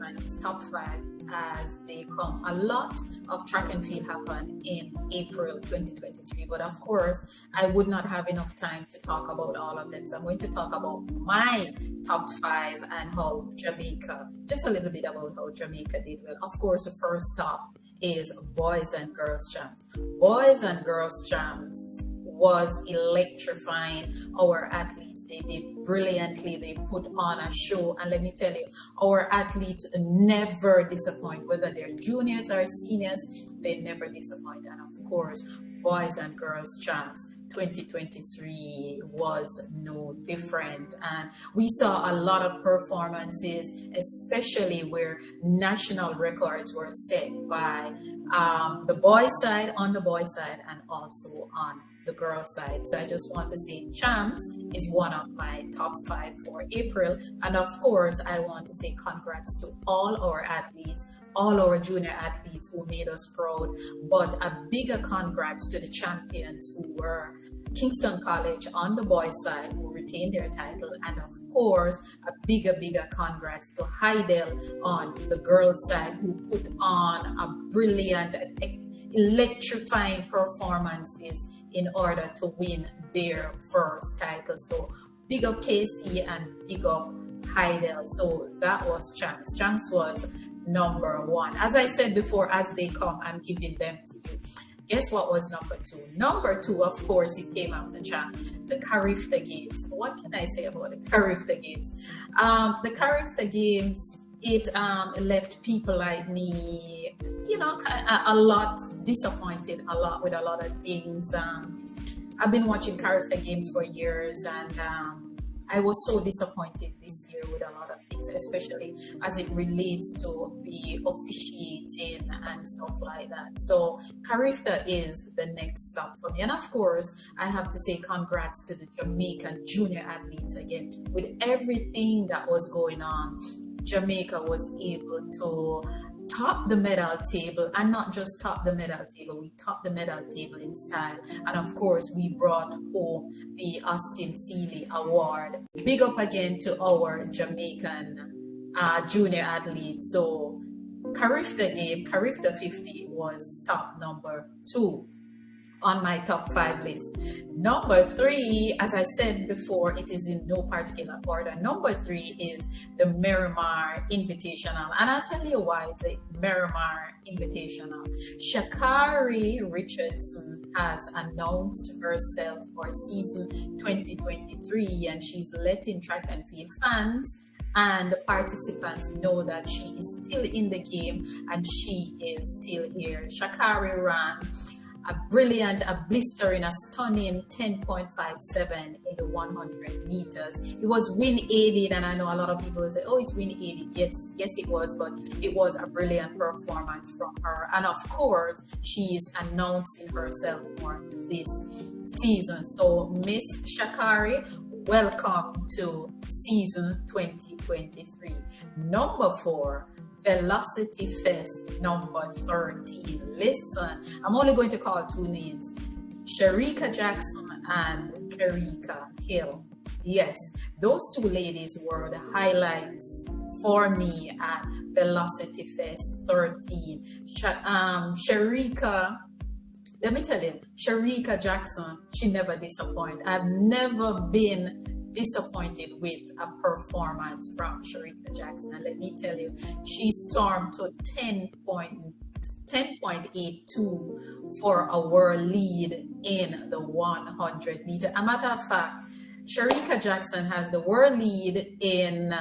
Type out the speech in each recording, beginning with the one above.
Entertainment's top 5 as they come. A lot of track and field happened in April 2023, but of course, I would not have enough time to talk about all of them. So I'm going to talk about my top 5 and how Jamaica, just a little bit about how Jamaica did well. Of course, the first stop is Boys and Girls Champs. Boys and Girls Champs was electrifying. Our athletes, they did brilliantly. They put on a show, and let me tell you, our athletes never disappoint, whether they're juniors or seniors, they never disappoint. And of course, Boys and Girls Champs 2023 was no different, and we saw a lot of performances, especially where national records were set by the boys side, on the boys side, and also on the girl side. So I just want to say Champs is one of my top 5 for April. And of course, I want to say congrats to all our athletes, all our junior athletes who made us proud, but a bigger congrats to the champions who were Kingston College on the boys side, who retained their title, and of course a bigger congrats to Heidel on the girls side, who put on a brilliant, electrifying performances in order to win their first title. So big up KC and big up Heidel. So that was Champs. Champs was number 1. As I said before, as they come, I'm giving them to you. Guess what was number 2? Number 2, of course, it came after Champs, the Carifta Games. What can I say about the Carifta Games? The Carifta Games, it left people like me, you know, a lot disappointed, with a lot of things. I've been watching Carifta Games for years, and I was so disappointed this year with a lot of things, especially as it relates to the officiating and stuff like that. So Carifta is the next stop for me. And of course, I have to say congrats to the Jamaican junior athletes again. With everything that was going on, Jamaica was able to top the medal table, and not just top the medal table, we topped the medal table in style. And of course, we brought home the Austin Seeley Award. Big up again to our Jamaican junior athletes. So Carifta game, Carifta 50 was top number 2 on my top 5 list. Number 3, as I said before, it is in no particular order. Number 3 is the Miramar Invitational, and I'll tell you why it's a Miramar Invitational. Sha'Carri Richardson has announced herself for season 2023, and she's letting track and field fans and the participants know that she is still in the game and she is still here. Sha'Carri ran a blistering, a stunning 10.57 in the 100 meters. It was wind aided, and I know a lot of people will say, oh, it's wind aided. Yes, it was, but it was a brilliant performance from her. And of course, she is announcing herself for this season. So Miss Sha'Carri, welcome to season 2023. Number 4, Velocity Fest number 13. Listen, I'm only going to call 2 names, Shericka Jackson and Kerika Hill. Yes, those 2 ladies were the highlights for me at Velocity Fest 13. Shericka, let me tell you, Shericka Jackson, she never disappoints. I've never been disappointed with a performance from Shericka Jackson, and let me tell you, she stormed to 10.82 for a world lead in the 100 meter. A matter of fact, Shericka Jackson has the world lead in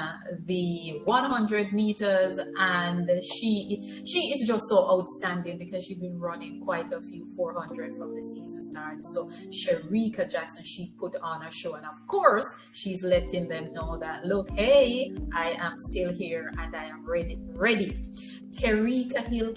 the 100 meters, and she is just so outstanding because she's been running quite a few 400 from the season start. So Shericka Jackson, she put on a show, and of course she's letting them know that, look, hey, I am still here and I am ready. Kerika Hill.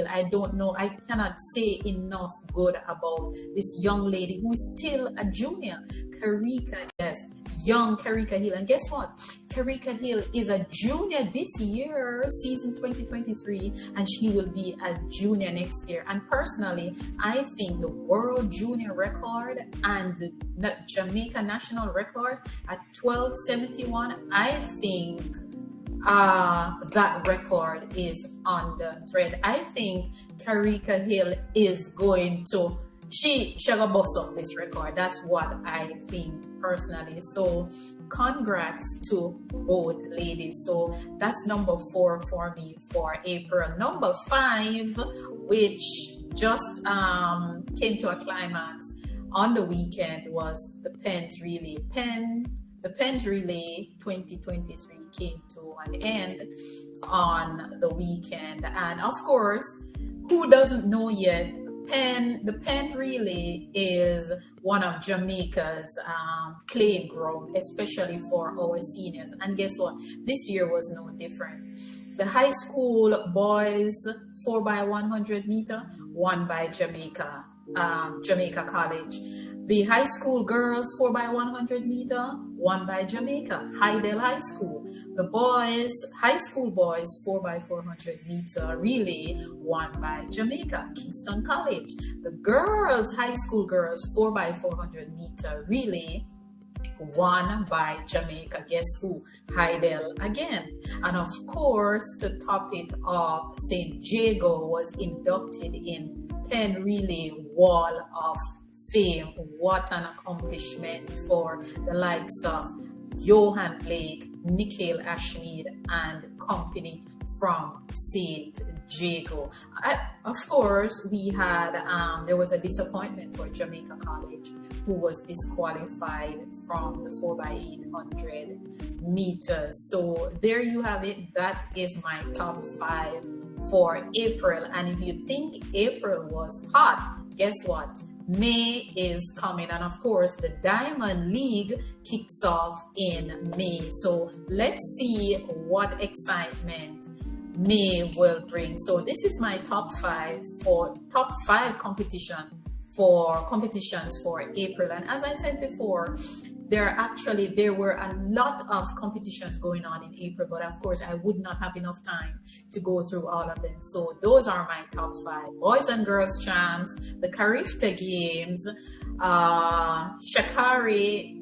I don't know. I cannot say enough good about this young lady who is still a junior. Kerika, yes, young Kerika Hill. And guess what? Kerika Hill is a junior this year, season 2023, and she will be a junior next year. And personally, I think the world junior record and the Jamaica national record at 12.71, I think that record is on the thread. I think Karika Hill is going to, she gonna bust up this record. That's what I think personally. So congrats to both ladies. So that's number 4 for me for April. Number 5, which just came to a climax on the weekend, was the Pens Relay. The Pens Relay 2023 came to an end on the weekend, and of course, who doesn't know yet, the Pen Relay is one of Jamaica's playground, especially for our seniors. And guess what? This year was no different. The high school boys 4x100 meter won by Jamaica College. The high school girls 4x100 meter won by Jamaica, Hydel High School. The boys, high school boys 4x400 meter relay won by Jamaica, Kingston College. The girls, high school girls 4x400 meter relay won by Jamaica. Guess who? Hydel again. And of course, to top it off, St. Jago was inducted in Pen Relay Wall of Fame. What an accomplishment for the likes of Johan Blake, Nikhil Ashmead, and company from St. Jago. Of course, we had there was a disappointment for Jamaica College, who was disqualified from the 4x800 meters. So there you have it. That is my top 5 for April. And if you think April was hot, guess what? May is coming, and of course the Diamond League kicks off in May. So let's see what excitement May will bring. So this is my top 5 competitions for April. And as I said before, there were a lot of competitions going on in April, but of course I would not have enough time to go through all of them. So those are my top 5. Boys and Girls Champs, the Carifta Games, Shakari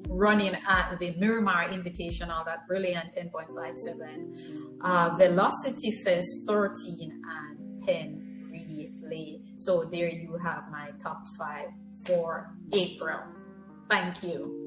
running at the Miramar Invitational, that brilliant 10.57, Velocity Fest 13, and Pen Relay. So there you have my top 5 for April. Thank you.